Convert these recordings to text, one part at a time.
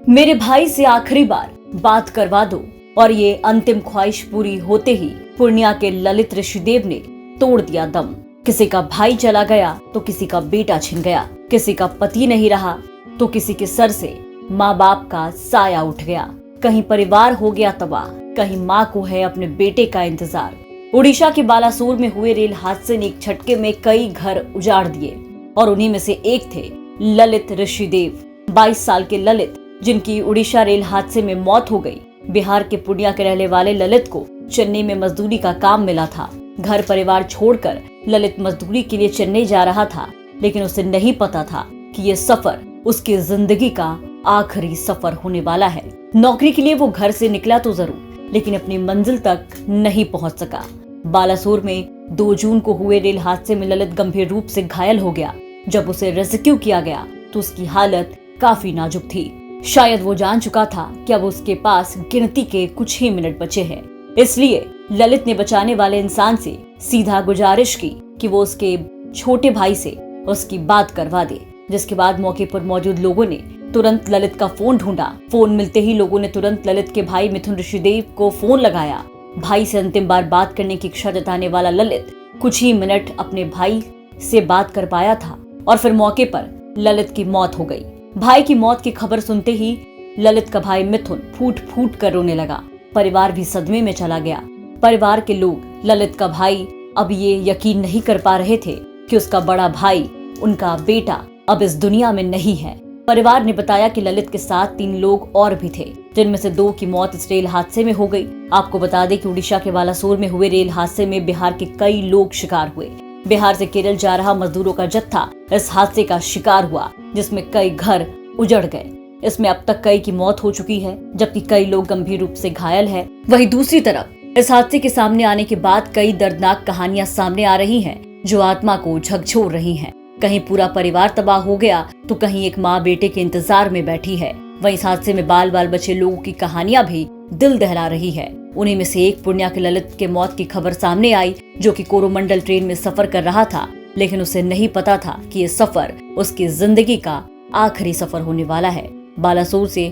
मेरे भाई से आखिरी बार बात करवा दो। और ये अंतिम ख्वाहिश पूरी होते ही पूर्णिया के ललित ऋषिदेव ने तोड़ दिया दम। किसी का भाई चला गया तो किसी का बेटा छिन गया, किसी का पति नहीं रहा तो किसी के सर से माँ बाप का साया उठ गया। कहीं परिवार हो गया तबाह, कहीं माँ को है अपने बेटे का इंतजार। उड़ीसा के बालासोर में हुए रेल हादसे ने एक झटके में कई घर उजाड़ दिए और उन्हीं में से एक थे ललित ऋषिदेव। 22 साल के ललित, जिनकी उड़ीसा रेल हादसे में मौत हो गई। बिहार के पूर्णिया के रहने वाले ललित को चेन्नई में मजदूरी का काम मिला था। घर परिवार छोड़कर ललित मजदूरी के लिए चेन्नई जा रहा था, लेकिन उसे नहीं पता था कि ये सफर उसकी जिंदगी का आखिरी सफर होने वाला है। नौकरी के लिए वो घर से निकला तो जरूर, लेकिन अपनी मंजिल तक नहीं पहुंच सका। बालासोर में 2 जून को हुए रेल हादसे में ललित गंभीर रूप से घायल हो गया। जब उसे रेस्क्यू किया गया तो उसकी हालत काफी नाजुक थी। शायद वो जान चुका था कि अब उसके पास गिनती के कुछ ही मिनट बचे हैं। इसलिए ललित ने बचाने वाले इंसान से सीधा गुजारिश की कि वो उसके छोटे भाई से उसकी बात करवा दे। जिसके बाद मौके पर मौजूद लोगों ने तुरंत ललित का फोन ढूंढा। फोन मिलते ही लोगों ने तुरंत ललित के भाई मिथुन ऋषिदेव को फोन लगाया। भाई से अंतिम बार बात करने की इच्छा जताने वाला ललित कुछ ही मिनट अपने भाई से बात कर पाया था और फिर मौके पर ललित की मौत हो गई। भाई की मौत की खबर सुनते ही ललित का भाई मिथुन फूट फूट कर रोने लगा। परिवार भी सदमे में चला गया। परिवार के लोग ललित का भाई अब ये यकीन नहीं कर पा रहे थे कि उसका बड़ा भाई, उनका बेटा अब इस दुनिया में नहीं है। परिवार ने बताया कि ललित के साथ 3 लोग और भी थे, जिनमें से 2 की मौत इस रेल हादसे में हो गई। आपको बता दें कि उड़ीसा के बालासोर में हुए रेल हादसे में बिहार के कई लोग शिकार हुए। बिहार से केरल जा रहा मजदूरों का जत्था इस हादसे का शिकार हुआ, जिसमें कई घर उजड़ गए। इसमें अब तक कई की मौत हो चुकी है, जबकि कई लोग गंभीर रूप से घायल हैं। वहीं दूसरी तरफ इस हादसे के सामने आने के बाद कई दर्दनाक कहानियां सामने आ रही हैं, जो आत्मा को झकझोर रही हैं। कहीं पूरा परिवार तबाह हो गया तो कहीं एक माँ बेटे के इंतजार में बैठी है। वहीं इस हादसे में बाल बाल बचे लोगों की कहानियां भी दिल दहला रही है। उन्हीं में से एक पूर्णिया के ललित के मौत की खबर सामने आई, जो कि कोरोमंडल ट्रेन में सफर कर रहा था, लेकिन उसे नहीं पता था कि ये सफर उसकी जिंदगी का आखिरी सफर होने वाला है। बालासोर से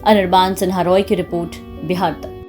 अनिर्बान सिन्हा रॉय की रिपोर्ट, बिहार तक।